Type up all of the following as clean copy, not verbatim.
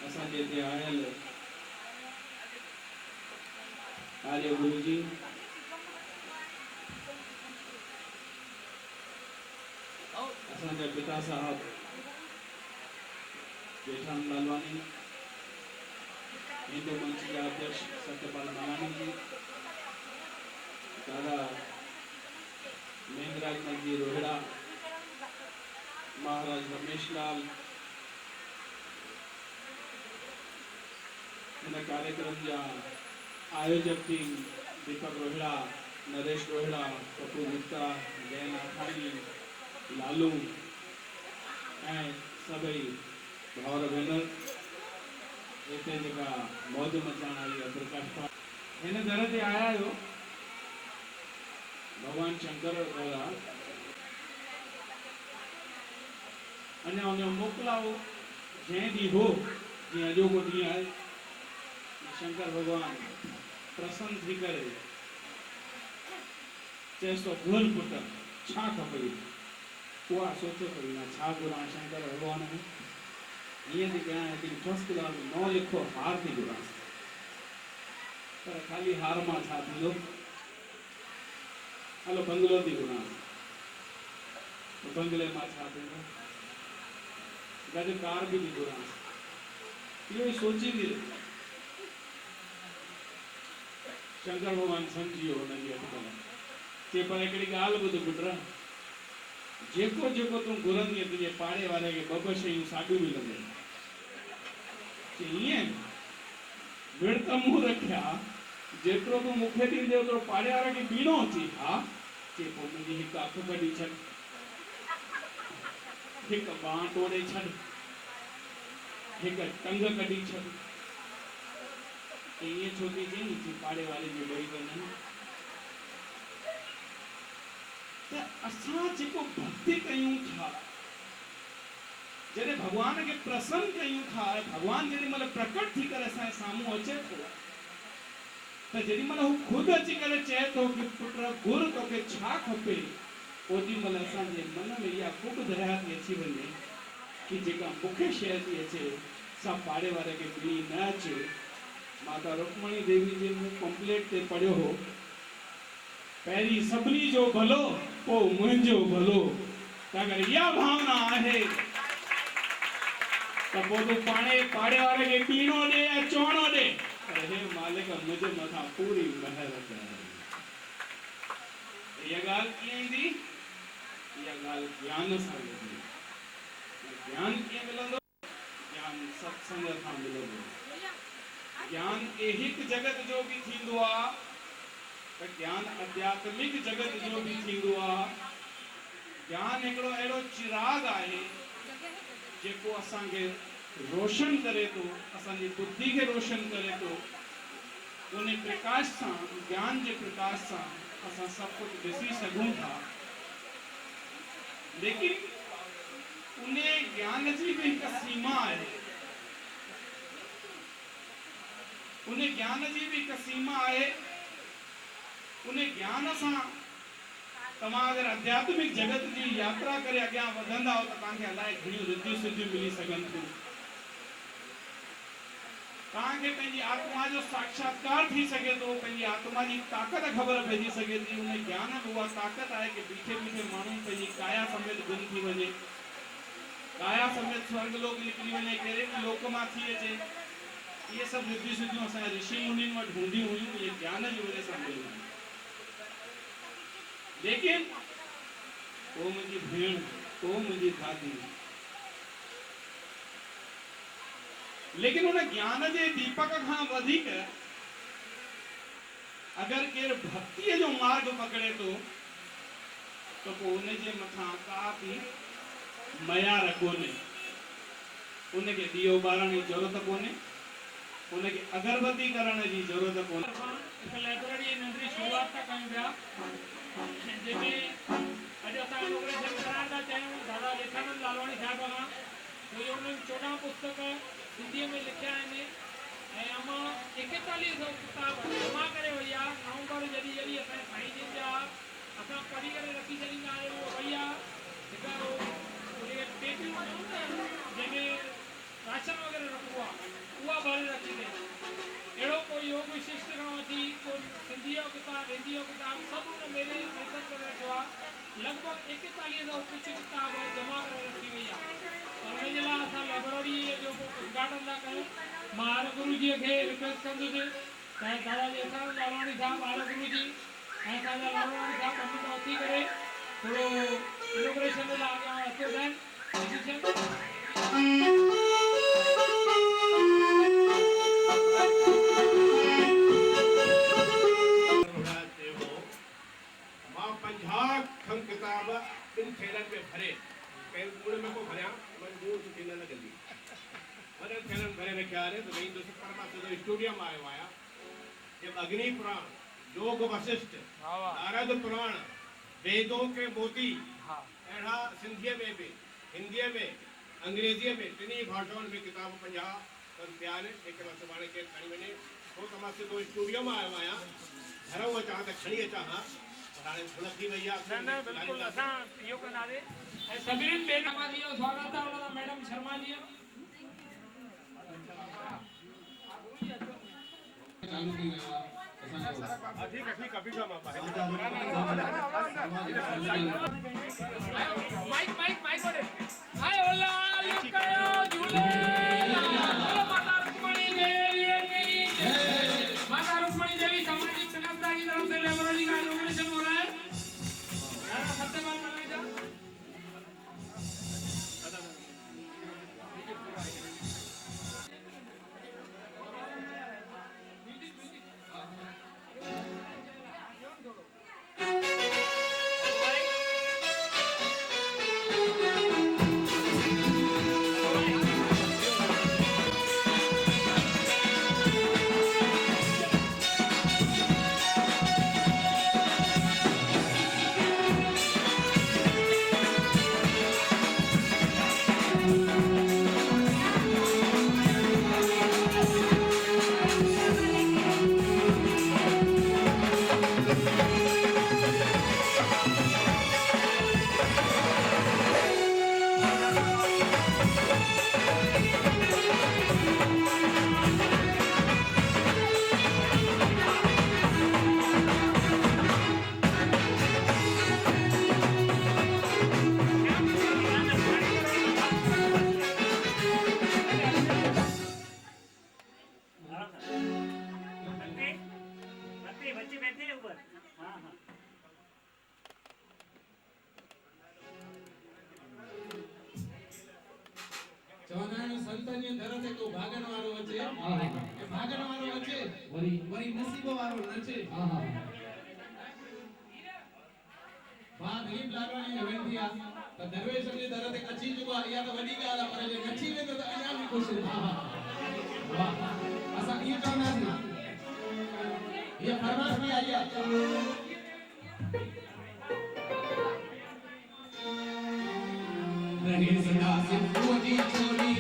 असांजे हिते आयल आर्य गुरुजी असांजा पिता साहब जेठान लालवानी, हिंदू मंच के अध्यक्ष सत्यपाल मलानी जी, दादा मेघराज जी रोहिड़ा, महाराज रमेश लाल, इन कार्यक्रम जा आयोजक टीम दीपक रोहिड़ा, नरेश रोहिड़ा, पप्पू गुप्ता, जैन आखानी, लालू ऐं सभई भावर भेनर हिते जेका मौज मचाइण आई आहे प्रकाश पाल हिन दर ते आया आहियो भगवान शंकर द्वारा अञा उन मोकिलाओ जंहिं ॾींहुं हो जीअं अॼोको ॾींहुं आहे शंकर भगवान प्रसन्न थी करे चएसि थो घुर पुट छा खपई उहा सोचे पई मां छा घुरां शंकर भगवान में हीअं थी कयां हिकिड़ी फर्स्ट क्लास नओं लिखो हार थी घुरां पर खाली हार मां छा थींदो हलो बंगलो थी घुरां बंगले मां छा थींदो गॾु कार बि थी घुरां इहो ई सोचींदी रही शंकर भगवान सम्झी वियो हुनजी अटकल चए पर हिकिड़ी ॻाल्हि ॿुध पुट जेको जेको तूं घुरंदीअ तुंहिंजे पाड़े वारे खे ॿ ॿ शयूं साॻियूं मिलंदियूं ईअं विर्त मूं रखिया जेतिरो तूं मूंखे ॾींदे ओतिरो पाड़े वारे खे ॾींदो अची हा चए पोइ मुंहिंजी हिकु अखि कढी छॾ हिकु बांह तोड़े छॾ हिकु टंग कढी छॾ ईअं छो थी चई पाड़े वारे जो ॾेई वञनि त असां जेको भक्ति कयूं था जॾहिं भगवान खे प्रसन्न कयूं था भगवान जेॾी महिल प्रकट थी करे असांजे साम्हूं अचे थो त जेॾी महिल हू ख़ुदि अची करे चए थो कि पुट घुर तोखे छा खपे ओॾी महिल असांजे मन में इहा ख़ूब दया थी अची वञे कि जेका मूंखे शइ थी अचे सा पाड़े वारे खे ॿी न अचे माता रुक्मणी देवी जे मूं पंपलेट ते पढ़ियो हो पहिरीं सभिनी जो भलो पोइ मुंहिंजो भलो त अगरि इहा भावना आहे त पोइ तूं पाड़े वारे खे ॿीणो ॾे ऐं चवणो ॾे पर हे मालिक मुंहिंजे मथां पूरी महर कर इहा ॻाल्हि कीअं ईंदी इहा ॻाल्हि ज्ञान सां ईंदी ज्ञान कीअं मिलंदो ज्ञान सत्संग सां मिलंदो ज्ञान ऐहिक जगत जो भी थींदो आहे त ज्ञान आध्यात्मिक जगत जो भी थींदो आहे ज्ञान हिकिड़ो अहिड़ो चिराग आहे जेको असांखे रोशन करे थो असांजी बुद्धि खे रोशन करे थो उन प्रकाश सां ज्ञान जे प्रकाश सां असां सभु कुझु ॾिसी सघूं था लेकिन उन ज्ञान जी भी हिकु सीमा आहे उन ज्ञान जी भी हिकु सीमा आहे उन ज्ञान सां तव्हां अगरि आध्यात्मिक जगत जी यात्रा करे अॻियां वधंदा हो त तव्हांखे अलाए घणियूं रिद्धियूं सिद्धियूं मिली सघनि थियूं तव्हांखे पंहिंजी आत्मा जो साक्षात्कार थी सघे थो पंहिंजी आत्मा जी ताक़त ख़बर पइजी सघे थी उन ज्ञान में उहा ताक़त आहे कि बीठे बीठे माण्हू पंहिंजी काया समेत गुम थी वञे काया समेत स्वर्गलोक निकिरी वञे कहिड़े बि लोक मां थी अचे इहे सभु रिद्धियूं सिद्धियूं असांजे ऋषि मुनियुनि वटि हूंदियूं हुयूं इहे ज्ञान जी वजह सां मिलियूं लेकिन ओ मुंहिंजी भेण ओ मुंहिंजी दादी लेकिन उन ज्ञान जे दीपक खां वधीक अगरि केरु भक्तीअ जो मार्ग पकड़े थो त पोइ उनजे मथां का बि मयार कोन्हे उनखे ॾीओ ॿारण जी ज़रूरत कोन्हे उनखे अगरबत्ती करण जी ज़रूरत कोन्हे हिकु लाइब्रेरी नंढड़ी शुरूआत था कयूं पिया जंहिंमें अॼु असां इनोग्रेशन कराइण था चाहियूं दादा लेखानंद लालवाणी साहिब खां छो जो उन्हनि 14 पुस्तक हिंदीअ में लिखिया आहिनि ऐं अमां 4100 किताब जमा करे वई आहे नवंबर जॾहिं जॾहिं असांजे साईं जिन जा असां पढ़ी करे रखी छॾींदा आहियूं वई आहे हिकु पेटियूं जंहिंमें राशन वग़ैरह रखिबो आहे मार गुरुजी खे रिक्वेस्ट कंदो थे चाहे दादाजी असां लालवाणी साहब आर गुरुजी ऐं असांजा लालवाणी साहब अमित अची करे थोरो इनोग्रेशन लाइ अॻियां अचो मां 50 खन किताब इन थेलनि में भरे कई कूड़े में को भरिया मैं दूर से थेला लॻंदी वॾनि थेलनि भरे रखिया आहिनि त वेंदुसि पर मां सिधो स्टूडियो में आयो आहियां जब अग्नि पुराण योग वशिष्ठ नारद पुराण वेदों के मोती अहिड़ा सिंधीअ में बि हिंदीअ में अंग्रेजीअ में टिनी भाषाउनि में किताब 50 खन पिया आहिनि जेके मां सुभाणे केरु खणी वञे छो त मां सिधो स्टूडियो में आयो आहियां घर अचां त खणी अचां हा न बिल्कुल असां इहो कंदासीं ऐं सभिनीनि महिमान जी जो स्वागत आहे हुन मैडम शर्मा जी चालू थी वियो आहे ठीक अभी का मां माइक वॾे हाय ओला लुकायो झूले माता रुक्मणी देवी माता रुक्मणी देवी सामाजिक संस्था की तरफ से लेबोरेटरी का इनॉग्रेशन हो रहा है सत्यपाल मनाएगा बच्चे बैठे हैं ऊपर हाँ हाँ चवंदा संतनि दर ते को भागण वारो अचे ए भागण वारो अचे वरी नसीब वारो नचे बात ही लालवाणी वेंदी आ त दरवेश जे दर ते अची चुको आ या त वडी ॻाल्हि आ पर जे नची वेंदो त अञा बि ख़ुशि वाह असां इहो चवंदासीं ये फरमाइश में आई है रहे सदा से पूरी चोरी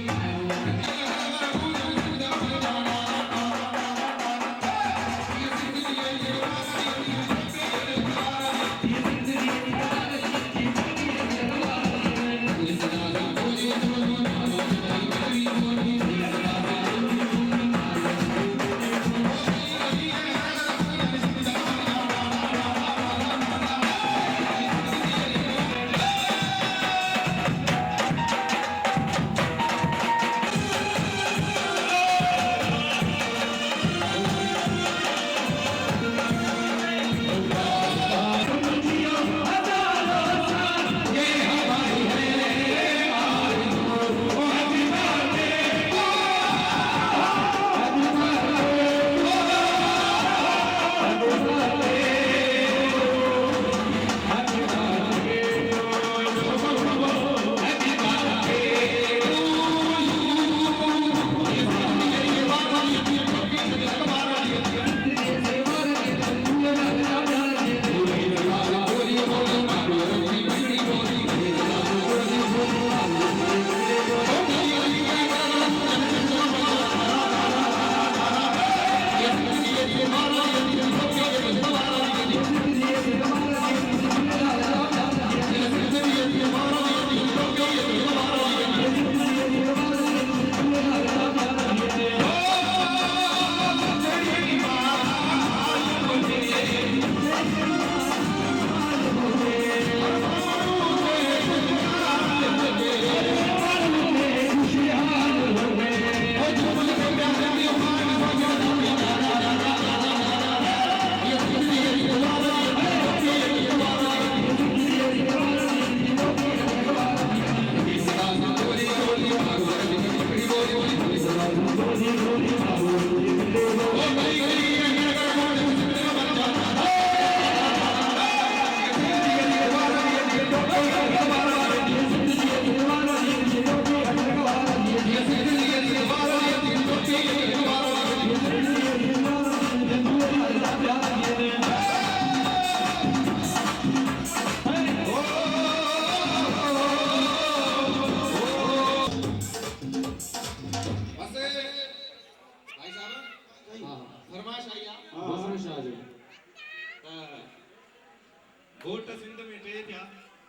घोट सिंध में टे थिया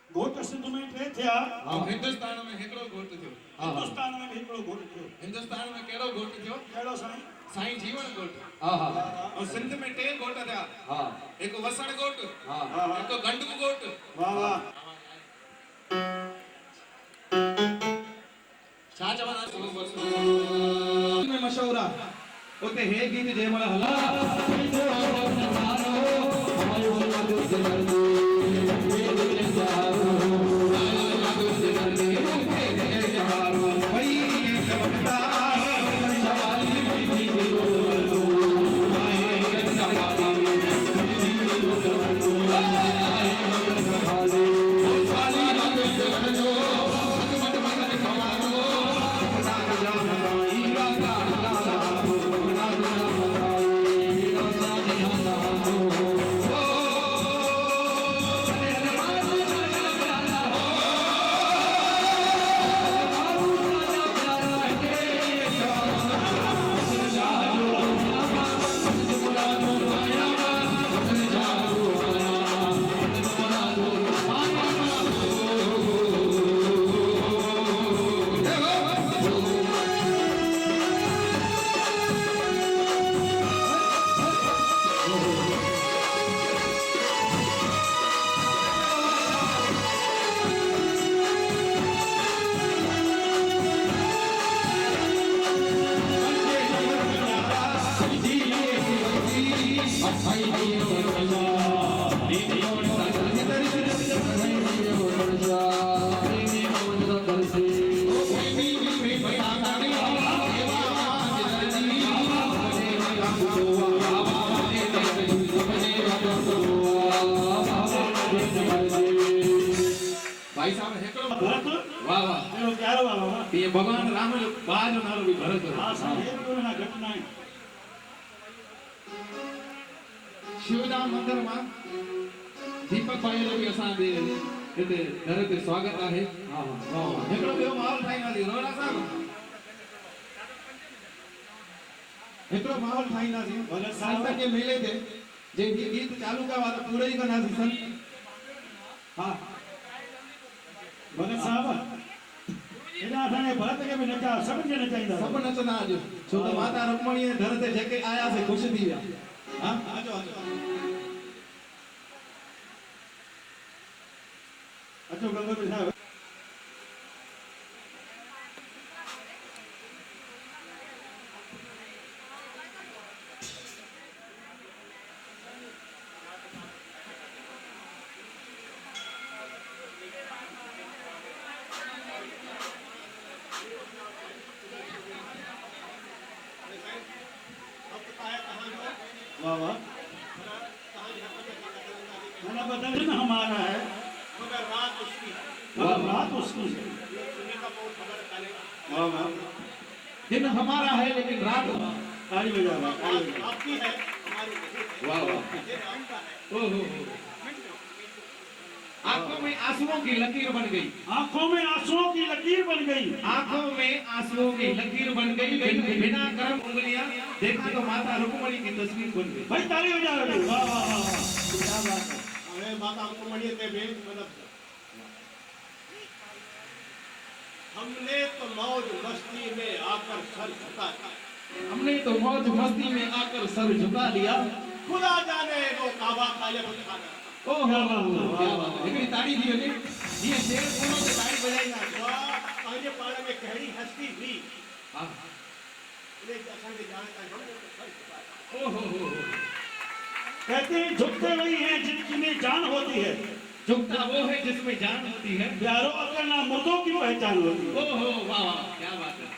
घोट सिंध में टे थिया ऐं हिंदुस्तान में हिकिड़ो घोट थियो हिंदुस्तान में भी हिकिड़ो घोट थियो हिंदुस्तान में कहिड़ो घोट थियो कहिड़ो साईं साईं जीवन घोट हा हा और सिंध में टे घोट थिया हा एक वसण घोट हा एक गंडक घोट वाह वाह छा चवंदा में मशहूर आहे उते हे गीत जंहिं महिल हला भाई साहब हिकिड़ो भरत वाह वाह एॾो प्यारो आहे बाबा ये भगवान राम जो भाउ जो नालो बि भरत हो। हा साईं हे बि ना घटि न आहे शिवधाम मंदिर मां दीपक भाई जो बि असांजे हिते दर ते स्वागत आहे हा हा हिकिड़ो ॿियो माहौल ठाहींदासीं रोड़ा साहब हिकिड़ो माहौल ठाहींदासीं भले साहब संतनि जे मेले ते जे गीत चालू कयो आहे त पूरो ई कंदासीं संत हा भगत साहब एॾा असांजे भरत खे बि नचा सभिनि खे नचाईंदा सभु नचंदा अॼु छो त माता रुक्मणी जे दर ते जेके आयासीं ख़ुशि थी विया हा अचो अचो अचो गंगोत्री साहब वाह वाह खाना बदल हमारा है मगर रात उसकी रात उसकी सुनने का बहुत खबर काले वाह वाह दिन हमारा है लेकिन रात ताली बजा वाह ताली बजा आपकी है हमारी नहीं वाह वाह ये राम का है ओहो आंखों में आंसुओं की लकीर बन गई आंखों में आंसुओं की लकीर बन गई आंखों में आंसुओं की लकीर बन गई बिना गर्म उंगलियां देखा तो माता रुक्मणी की तस्वीर बन गई भाई ताली बजा रहे वाह वाह वाह वाह क्या बात है हमें माता रुक्मणी के भी मतलब हमने तो मौज मस्ती में आकर सर झुका हमने तो मौज मस्ती में आकर सर झुका लिया खुदा जाने वो काबा खाले खाना ओहो क्या बात है हिकिड़ी ताड़ी थी वञे जीअं शेर कोनो ते ताड़ी बजाईंदा पंहिंजे पाण में कहिड़ी हस्ती हुई हा उन्हें असांखे ॼाण कान्हे ओहो कहते हैं झुकते वही हैं जिनमें जान होती है झुकता वो है जिसमें जान होती है प्यारो अगर ना मुर्दों की पहचान होती है ओहो वाह वाह क्या बात है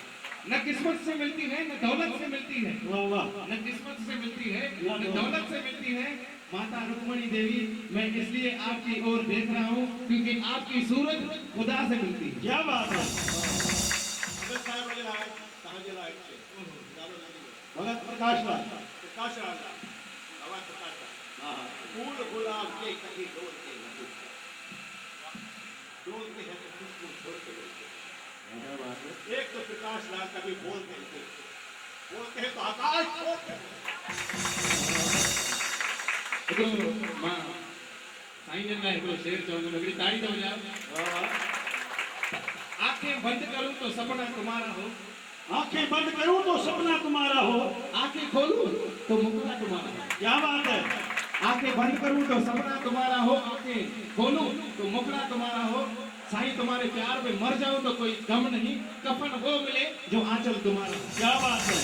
न किस्मत से मिलती है न दौलत से मिलती है वाह वाह न किस्मत से मिलती है न दौलत से मिलती है माता रुक्मणी देवी मैं इसलिए आपकी ओर देख रहा हूँ क्योंकि आपकी सूरत खुदा से मिलती है क्या बात है भगत साहब जे लाइ तव्हांजे लाइ नालो भगत प्रकाश लाल प्रकाश राज आवाज प्रकाश हाँ हाँ फूल गुलाब के कभी डोल के लगो डोलते हैं तो खुशबू छोड़ के बोलते क्या बात है एक तो प्रकाश राज कभी बोलते हैं तो आकाश छोड़ के साईं जन लाइ हिकिड़ो शेर चवंदुमि, हिकिड़ी ताड़ी थो वॼायो। आंखें बंद करूं तो सपना तुम्हारा हो, आंखें बंद करूं तो सपना तुम्हारा हो, आंखें खोलूं तो मुकरा तुम्हारा हो। क्या बात है। आंखें बंद करूं तो सपना तुम्हारा हो, आंखें खोलूं तो मुकरा तुम्हारा हो। साईं तुम्हारे प्यार में मर जाऊं तो कोई गम नहीं, कफन वो मिले जो आंचल तुम्हारा हो। क्या बात है।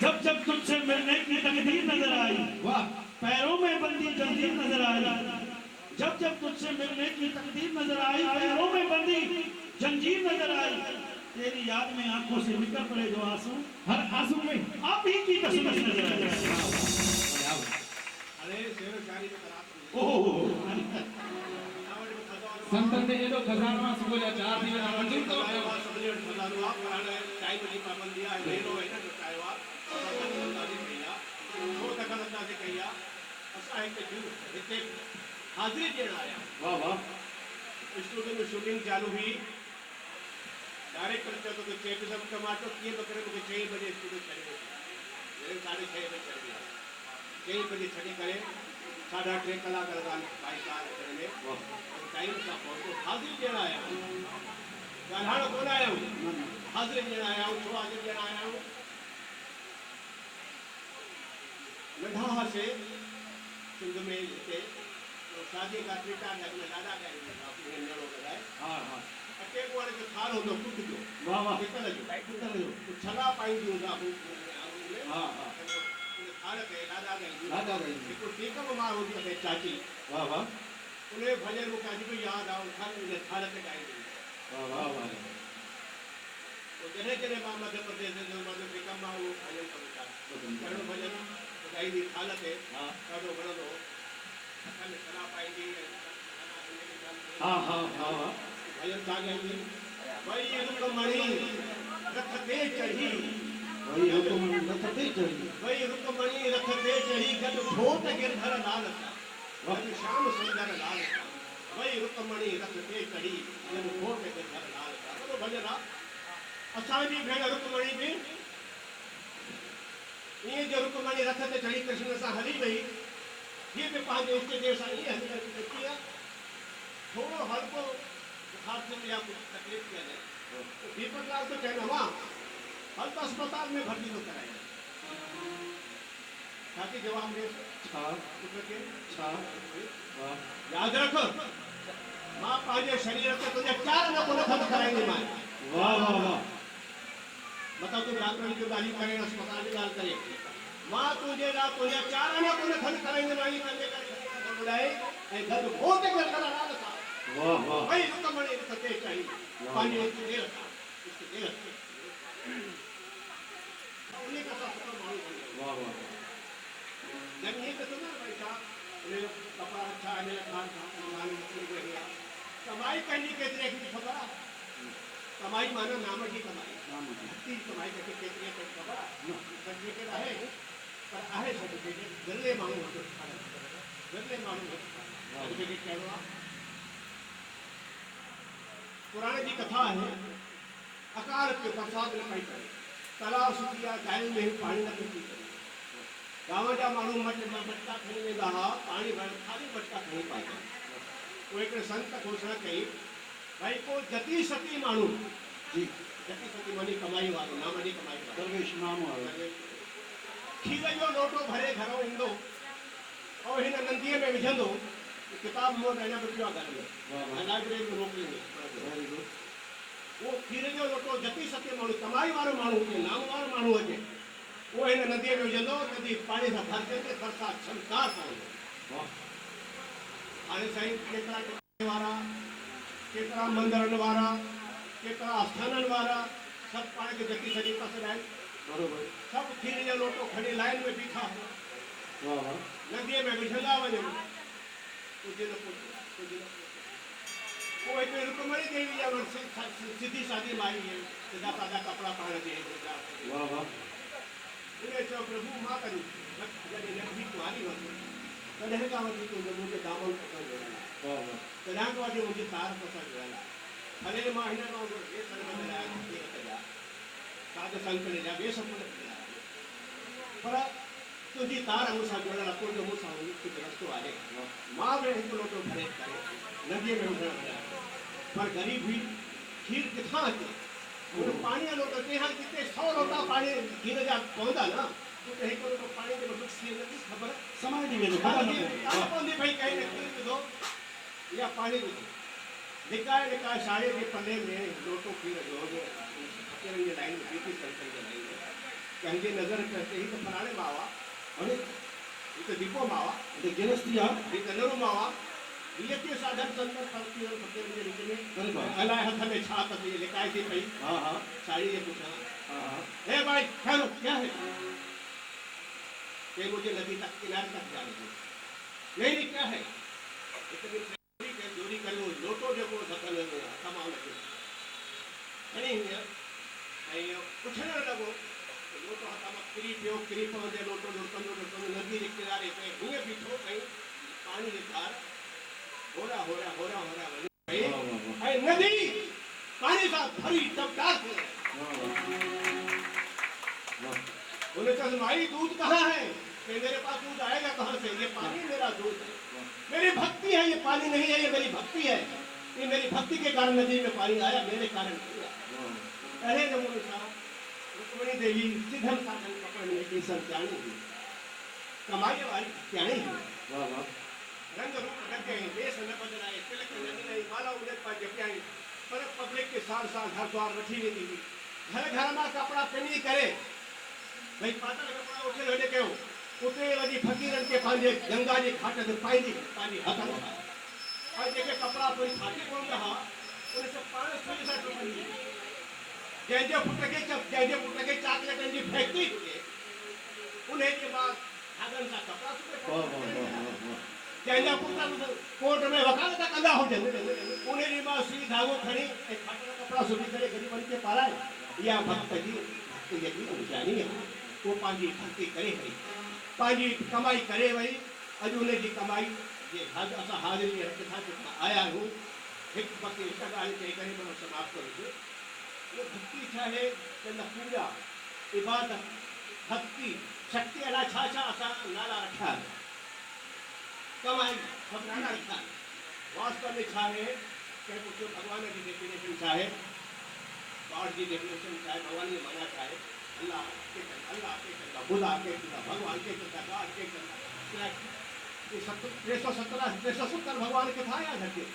जब जब तुझसे मिलने की तकदीर नजर आई, वाह, पैरों में बंदी जंजीर नजर आई। जब जब तुझसे मिलने की तकदीर नजर आई, पैरों में बंदी जंजीर नजर आई। तेरी याद में आंखों से निकल पड़े जो आंसू, हर आंसू में आप ही की तस्वीर नजर आई। अरे शेर शायरी में खराब ओह, संतन ने एडो खजानवा सुबह जा 4 दी वेला मंजूर तो कयो। समझे खजानो आप कराने टाइम जी पाबंदी है लेनो है ना टाइम आप अंदाज़े कया वो दखल अंदाज़े कया असा एक जू हिते हाजिरी देण आया। वाह वाह। स्टूडियो में शूटिंग चालू हुई, डायरेक्टर चयो तो चेक सब टमाटो कीअं बि करे मूंखे 6 बजे स्टूडियो छॾे वेठो, 6:30 बजे छॾे विया। 6 बजे छॾे करे 3.5 कलाक लॻा भाई कार अचण में। टाइम सां पहुतो, हाज़िरी ॾियण आया आहियूं, ॻाल्हाइण कोन आया आहियूं, हाज़िरी ॾियण आया आहियूं। छो हाज़िरी ॾियण आया आहियूं? नंढा हुआसीं सिंध में हिते शादी का 3-4 लॻ में ॾाढा ॻाल्हि मेड़ो लॻाए। हाँ हाँ। अटे वारे जो थाल हूंदो कुट जो, वाह वाह। पितल जो, पितल जो। तो छला पाईंदी हूंदा आंगूर में। हाँ हाँ। उन थाल ते ॾाढा ॻाल्हि ॾाढा ॻाल्हि। हिकु टीकम मां हूंदी आहे चाची, वाह वाह। उन भॼन मूंखे अॼु बि यादि आहे। उन थाल ते ॻाईंदी। वाह वाह वाह। जॾहिं जॾहिं मां मध्य प्रदेश जो मध्य टीकम मां उहो भॼन करणो भॼन ॻाईंदी थाल ते, ॾाढो वणंदो हो। हथ में छला पाईंदी, हाँ हाँ हाँ हाँ। भॼन छा ॻाईंदी? वई रुकमणी रथ ते चढ़ी, वही रुकमणी रथ ते चढ़ी, वई रुकमणी रथ ते चढ़ी, गॾु घोट गिरधर लाल सां, गॾु श्याम सुंदर लाल सां। वई रुकमणी रथ ते चढ़ी, गॾु घोट गिरधर लाल सां। वॾो भॼन आहे। असांजी भेण रुकमणी बि ईअं जो रुकमणी रथ ते चढ़ी कृष्ण सां हली वई, हीअ बि पंहिंजे इष्ट देव सां ईअं हली वई। कीअं थोरो हल्को बुखार थी या कुझु तकलीफ़ थी वञे, दीपक लाल तो चवंदो मां हल तो अस्पताल में भर्ती थो कराए। छाती जवाब ॾे छा पुट खे छा। वाह यादि रख, मां पंहिंजे शरीर खे तुंहिंजे 4 न कोन खत कराईंदीमांइ। वाह वाह वाह। मतिलबु तूं डॉक्टर जी ॻाल्हियूं करे, अस्पताल जी ॻाल्हि करे, मां तुंहिंजे लाइ तुंहिंजे 4 न कोन खत कराईंदीमांइ। पंहिंजे करे ॿुधाए ऐं गॾु घोट खे लाल सां। वाह वाह। वई रुकमणी रथ ते चढ़ी, पंहिंजे इष्ट देव सां, इष्ट देव उन्हीं का सुठो माण्हू बणियो। वाह वाह। जब ये तो ना भाई साहब उन्हें कपड़ा अच्छा है, मेरा खान खान गया कमाई करनी केतरे की खबर है? कमाई मानो नाम की कमाई, भक्ति कमाई करके केतरे की खबर है? सर्टिफिकेट है पर आहे सर्टिफिकेट गल्ले मानो होते गल्ले मानो होते सर्टिफिकेट कहवा। पुराने की कथा है, अकाल के बरसात में कई करे, तालाब सुखिया, गाय में पानी न पीती करे। गांव जा माण्हू मटका खणी वेंदा हुआ, पाणी भरण खाली मटका खणी पाईंदा। पोइ हिकिड़े संत घोषणा कई, भाई को जती सती माण्हू, जी जती सती मानी कमाई वारो, ना मानी कमाई वारो, दरवेश नाम वारो, खीर जो लोटो भरे घरों ईंदो और हिन नंदीअ में विझंदो, किताब मूं वटि अञा बि पियो आहे घर में, ऐं लाइब्रेरी में मोकिलींदो। Very good. उहो खीर जो लोटो जती सती माण्हू, कमाई वारो माण्हू हुजे, नाम वारो माण्हू हुजे, वो हिन नदीअ में विझंदो, नदी पाणी सां भरजंदे, बरसाति छमकार पवंदो। वाह। हाणे साईं केतिरा टिकाणे वारा, केतिरा मंदरनि वारा, केतिरा आस्थाननि वारा, सभु पाण खे जती सॼी पसंदि आहिनि। बरोबर। सभु खीर जो लोटो खणी लाइन में बीठा हो, वाह वाह। नदीअ में विझंदा वञो, कुझु न पुछो, कुझु न पुछो। पोइ हिते रुकमणी देवी जा सिधी सादी माई है, सिधा सादा कपिड़ा पाइण जे। वाह वाह। उन्हें चयो प्रभु मां करी जॾहिं नंढी कुंवारी हुअसि तॾहिं खां वठी तुंहिंजो मुंहिंजे दामन पसंदि जुड़ियल आहे, वाह वाह। तॾहिं खां वठी मुंहिंजी तार पसंदि जुड़ियल आहे। भले मां हिन खां ॿिए संत मिलाया, साध संत मिलिया, ॿिए सभु मिलिया, पर तुझी तार मूंसां जुड़ियल तुंहिंजो मूंसां कुझु रस्तो आहे मां बि हिकु लोटो भरे करे नदीअ में विझण वञा पर ग़रीब हुई खीर किथां अचे उन पाणीअ लोटो चई जिते 100 लोटा पाणी खीर जा पवंदा न उते हिकु लोटो पाणी जो नुक़्स थी वेंदो ख़बर समाज दी वेंदो पवंदी भई कहीं न खीर विधो या पाणी विधो लिकाए लिकाए साड़े जे पले में लोटो खीर जो फकीरनि जे लाइन में बीठी संतनि जे लाइन में कंहिंजे नज़र पइजे ही त फलाणे मावा अरे ही त दीपो मावा ते गिरस्ती आ ही त नरो मावा ये के साधन संतन फकीरनि फकीरनि जे विच में अरे भाई अलाए हथ में छा त लिकाए थी पई हां हां साड़ी जे पुठियां हां हे भाई ठहरो क्या है ये मुझे नदी तक किनारे तक जाने दो नहीं क्या है इतनी चोरी करो लोटो जो धक्कन कमाओ लगे खणी ऐं पुछण लॻो लोटो हथ मां किरी पवंदे लोटो लुटंदो नदी जे किनारे ते हीअं बीठो ऐं पाणी जे धार होरा वञी पई ऐं नदी पाणी सां भरी टपटार थी बोले चल भाई दूध कहाँ है मेरे पास दूध आएगा कहाँ से ये पानी मेरा दूध है मेरी भक्ति है ये पानी नहीं है ये मेरी भक्ति है ये मेरी भक्ति के कारण नदी में पानी आया मेरे कारण नहीं आया अरे नमूने साहब रुक्मिणी देवी सिद्धम साधन पकड़ने की संत्याणी हुई कमाई वाली त्याणी हुई रंग रूप लग गए देश न बदलाए तिलक नदी नहीं माला उन्हें पर जपियाई पर पब्लिक के साथ घर द्वार वठी वेंदी हुई घर में कपड़ा पहनी करे भाई पातल कपड़ा उठे वञे कयो उते वञी फकीरनि खे पंहिंजे गंगा जे घाट ते पाईंदी पंहिंजी हथनि सां ऐं जेके कपिड़ा पूरी फाटी पवंदा हुआ उन सां पाण सुई सां टुकंदी जंहिंजे पुट खे चॉकलेटनि जी फैक्ट्री हुजे उन जे बाद धागनि सां कपिड़ा सुबे जंहिंजा पुट कोर्ट में वकालत कंदा हुजनि उन जे बाद सुई धागो खणी ऐं फाटल कपिड़ा सुबी करे ग़रीबनि खे पाराए इहा भक्त जी यकी निशानी है वो पांजी भक्ति करे वही पांजी कमाई करे वही अज उन जी कमाई जे हद असा हाजिरी जे कथा के आया हूं एक भक्ति हिक ॻाल्हि चई करे मां समाप्त करूं ये भक्ति छा है चंद पूजा इबादत भक्ति शक्ति अला छा छा असा नाला रखा है कमाई सब नाला रखा है वास्तव में छा है कि कुछ भगवान की डेफिनेशन छा है गॉड की डेफिनेशन छा है भगवान की माना छा है अल्लाह के चलता खुदा के चलता भगवान के चलता गॉड के चलता ये 370 भगवान के था याद रखिए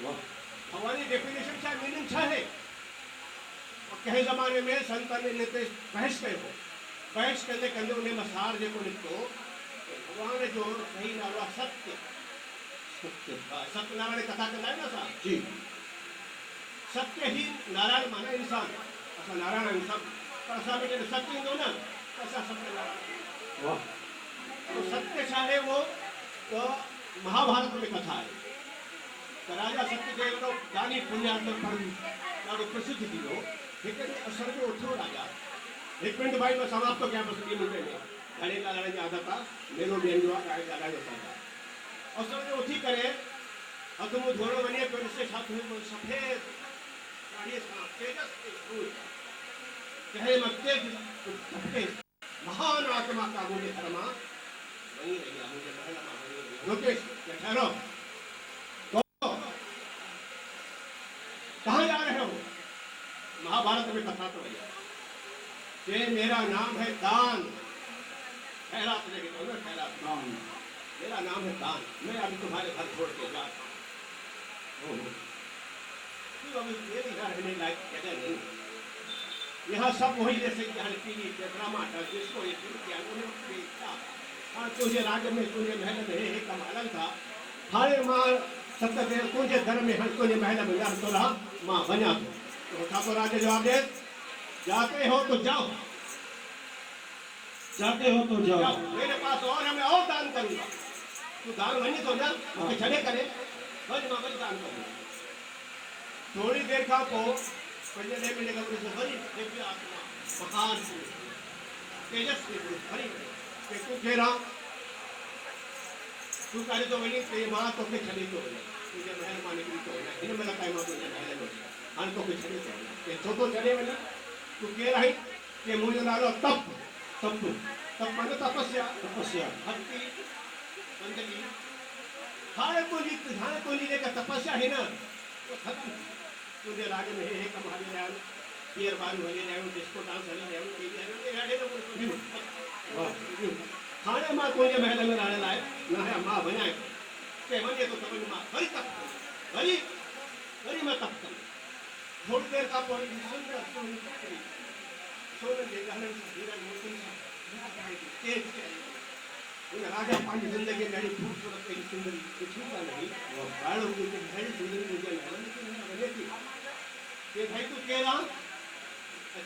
भगवान की डेफिनेशन छा मीनिंग छा है और कहे ज़माने में संतन ने बहस कयो बहस कंदे कंदे उन्हें मसार जेको निकितो भगवान जो सही नालो सत्य सत्यनारायण कथा कंदा आहियूं न असां जी सत्य ही नारायण माना इंसान असां नारायण इंसान पर असां में जॾहिं सत्य ईंदो न त असां सत्यनारायण वाह तो सत्य छा है वो तो महाभारत में कथा है तो राजा सत्यदेव जो दानी पुण्यात्म पर ॾाढो प्रसिद्ध थी वियो हिकु ॾींहुं असर में उथियो राजा हिकु मिंट भाई मां समाप्त कयां बसि 2 मिंट में घणे ॻाल्हाइण जी आदत आहे मेलो ॾियण जो आहे ॻाल्हाइण जो आहे असर में उथी करे हथु मुंहुं धोइण वञे पियो ॾिसे छा थियो सफ़ेद गाड़ीअ सां तेजस ते सूरज चेहरे में तेज महान आत्मा का मुझे घर में वही रही मुझे महल में वही रही रुकेश ठहरो तो कहाँ जा रहे हो महाभारत में कथा तो भैया ये मेरा नाम है दान खैरात लेके तो ना खैरात दान मेरा नाम है दान मैं अभी तुम्हारे घर छोड़ के जा तू अभी मेरे घर रहने लायक जगह नहीं यहाँ सब वही जैसे ज्ञान टीवी ड्रामा जिसको ये ज्ञान उन्हें तुझे राज्य में तुझे महल में एक कम अलग था हाणे मां सत्यदेव तुझे घर में तुझे महल में यार तो रहा मां बना तो ठाकुर राजा जवाब दे जाते हो तो जाओ मेरे पास और है मैं और दान करूंगा तू दान वही तो जा छड़े करे बस मां बस दान करूंगा थोड़ी देर का पंजे ॾह मिनट खां पोइ वरी दिव्य आत्मा महान पुरुष तेजस्वी पुरुष हरी के तूं केरु आहे तूं काॾे थो वञी ते मां तोखे छॾे थो वञा तुंहिंजे महल मां निकिरी थो वञा हिन महिल ताईं मां तुंहिंजे महल में हाणे तोखे छॾे थो वञा के छो थो छॾे वञा तूं केरु आहीं के मुंहिंजो नालो तप तप माने तपस्या भक्ति बंदगी हाणे तुझी जेका तपस्या है ना वो खत्म तुझे राज में हे कम हली रहिया पियर बारू हली रहिया डिस्को डांस हली रहिया केवी हली रहिया वाह हाणे मां तुझे महल में रहण लाइ न है मां वञाए के वञे तो तवनि मां वरी तप वरी मां तप कम थोड़ी देर का पोइ सुंदर सोने जे गहननि सां हीरनि मोतियुनि सां तेज चई राजा पंहिंजी ज़िंदगी में अहिड़ी ख़ूबसूरत अहिड़ी सुंदरी कुझु कान हुई ॿाहिरि हुई अहिड़ी सुंदरी मुंहिंजे महल वञे थी के भाई तूं केरु आहे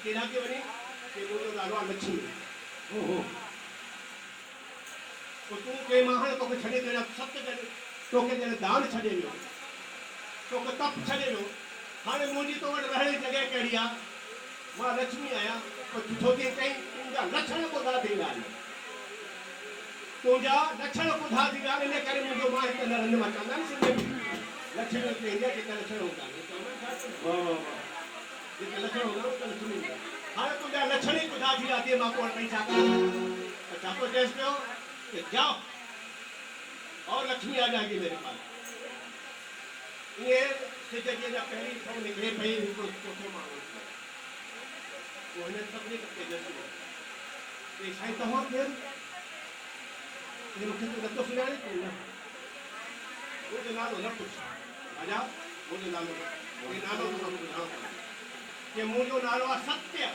केॾां थी वञे के मुंहिंजो नालो आहे लक्ष्मी ओहो तो तूं के मां हाणे तोखे छॾे ॾियणु सत ॼण तोखे ॼण दान छॾे वियो तोखे तप छॾे वियो हाणे मुंहिंजी तो वटि रहण जी जॻह कहिड़ी आहे मां लक्ष्मी आहियां छो की चई तुंहिंजा लक्षण ॿुधा थी ॻाल्हि तुंहिंजा लक्षण ॿुधा थी ॻाल्हि इन करे मुंहिंजो मां हिते न रहंदो मां चवंदा आहिनि सिंधी में लक्षण कंहिंजा जेका लक्षण हूंदा आहिनि जेके लक्षण हूंदा आहिनि लक्ष्मी हाणे तुंहिंजा लक्षण ई ॿुधा थी विया मां कोन पई छा कयां छा थो चएसि पियो कि जाओ और लक्ष्मी आ जाएगी मेरे पास ये सिजगी जा पहली सौ निकले पई उनको चौथे माण्हू वो हिन सभिनी खे तेजस्वी ये साईं तव्हां केरु ये मूंखे तूं नथो सुञाणे तूं न मुंहिंजो नालो न पुछ राजा मुंहिंजो नालो ये नालो तोखे ॿुधां थो कि मुंहिंजो नालो आहे सत्य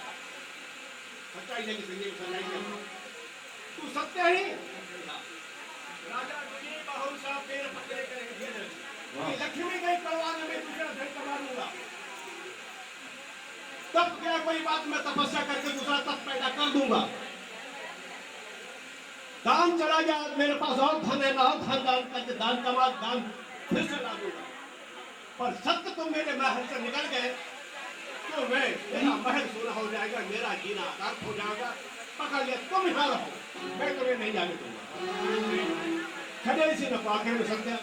सच्चाई जेकी सिंधी में सच्चाई आहे तू सत्य आहीं राजा जी बाहु सा पैर पकड़े करे घेर लक्ष्मी गई परवान में तुझे धन मारूंगा तब क्या कोई बात मैं तपस्या करके दूसरा तप पैदा कर दूंगा दान चला गया मेरे पास और धन है ना धन दान करके दान कमा दान फिर से ला दूंगा पर सत्य तुम मेरे महल से निकल गए तो मैं मेरा महल सोना हो जाएगा मेरा जीना आकाश हो जाएगा पकड़ लिया तुम यहाँ रहो मैं तुम्हें नहीं जाने दूंगा खड़े इसी न आखिर में सत्य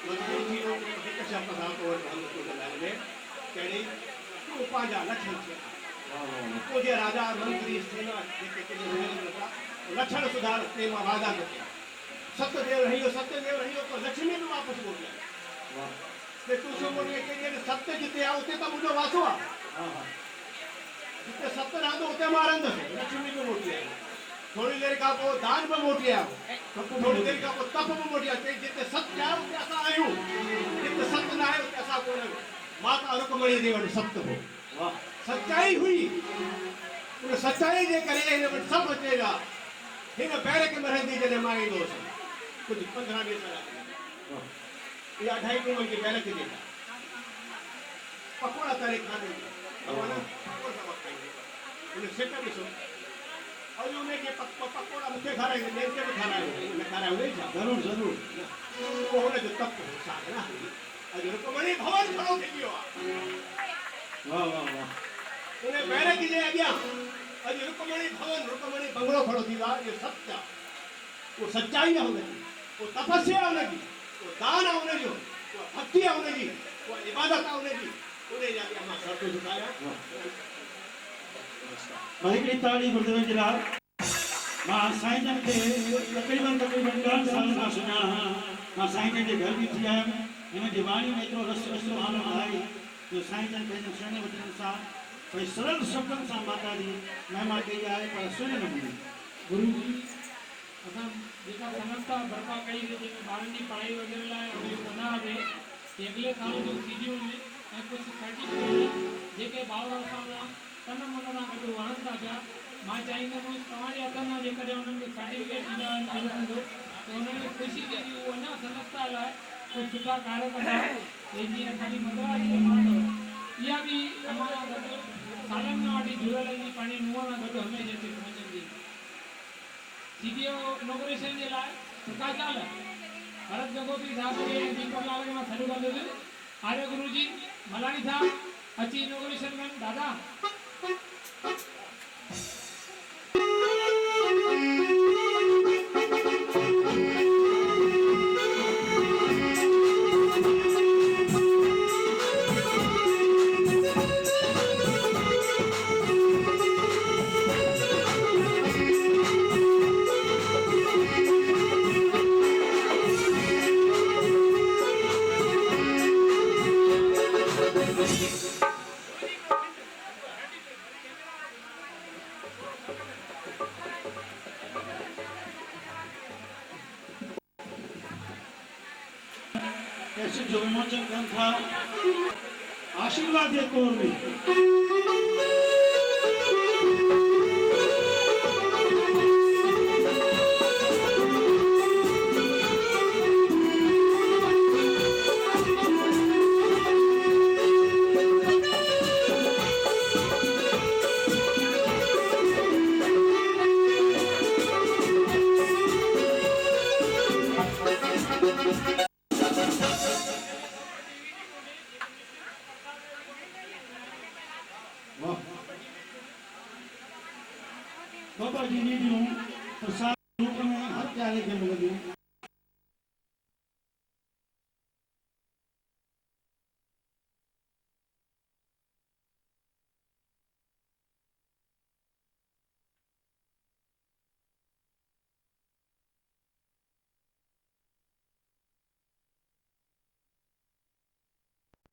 मजबूती हो एक शब्द था तो हम को लगाने में कहनी तू पाजा लक्षण से मुझे राजा मंत्री सेना के लक्षण सुधार प्रेम वादा करते सत्यदेव रही हो तो लक्ष्मी भी वापस बोल गया ते तू सो बोल के सत्य जिते आ उते तो मुझे वासो आ जिते सत्य रहंदो उते मारंदो लक्ष्मी भी मोटी है थोड़ी देर का वो दान में मोटी आ थोड़ी देर का वो तप में मोटी आ जिते सत्य आ उते असा आयो जिते सत्य ना है उते असा कोन माता रुक्मणी देव सत्य हो वाह सच्चाई हुई उन सच्चाई जे करे इन सब बचेगा हिन बैरक में रहंदी जने माई दोस्त कुछ 15 ॾींहं सां या 2.5 किलो की बैरक जेका पकोड़ा तारे खाने भगवान पकोड़ा खाएंगे उन्हें सेट भी सो और उन्हें के पकोड़ा मुझे खा रहे हैं लेके भी खा रहे हैं मैं खा रहा हूं नहीं जरूर जरूर वो होने जो तप हो साधना हुई अजर को बड़ी भवन खड़ो थी गयो वाह वाह वाह उन्हें बैरक जे अगिया अज रुकमणी भवन रुकमणी बंगलो खड़ो थी वा ये सत्य वो सच्चाई है उनकी वो तपस्या है उनकी वो दान है उनकी वो भक्ति है उनकी वो इबादत है उनकी उन्हें जाके हम सर को झुकाया भाई ताली गुरुदेव जी लाल मां साईं जन के तकरीबन 10 साल का सुना मां साईं जन के घर भी थी आया इन दीवानी में तो रस आनंद आई जो साईं जन के सुने वचन सा कोई सरल शब्दन सा माता जी महिमा कई आहे पर सुने नमूने गुरु जी असां जेका संस्था बर्पा कई हुई ॿारनि जी पढ़ाई वग़ैरह लाइ उहे कंदा हुआसीं अॻिले साल जो सीडियूल में ऐं कुझु सर्टिफिकेट जेके भाउर असां तन मन सां गॾु वणनि था पिया मां चाहींदुमि तव्हांजे हथनि सां जेकॾहिं उन्हनि खे सर्टिफिकेट ॾींदा आहिनि मिलंदो त उन्हनि खे ख़ुशी थींदी उहो अञा संस्था लाइ कुझु सुठा कार्य कंदा ऐं जीअं ख़ाली मदरा जी मां इहा बि अमां गॾु सालनि खां वठी जुड़ियल आहिनि पंहिंजी नुंहं सां गॾु हमेशह हिते पहुचंदी सीडीओ इनॉग्रेशन जे लाइ प्रकाश लाल भरत जगोती साहब खे दीपक लाल खे मां सॾु कंदुसि आर्य गुरु जी मलानी साहब अची इनॉग्रेशन कनि दादा कैसेट जो विमोचन कनि था आशीर्वाद जे तौर में बाबा जी ने जो प्रसाद रूप में हर प्यारे के मिल गए।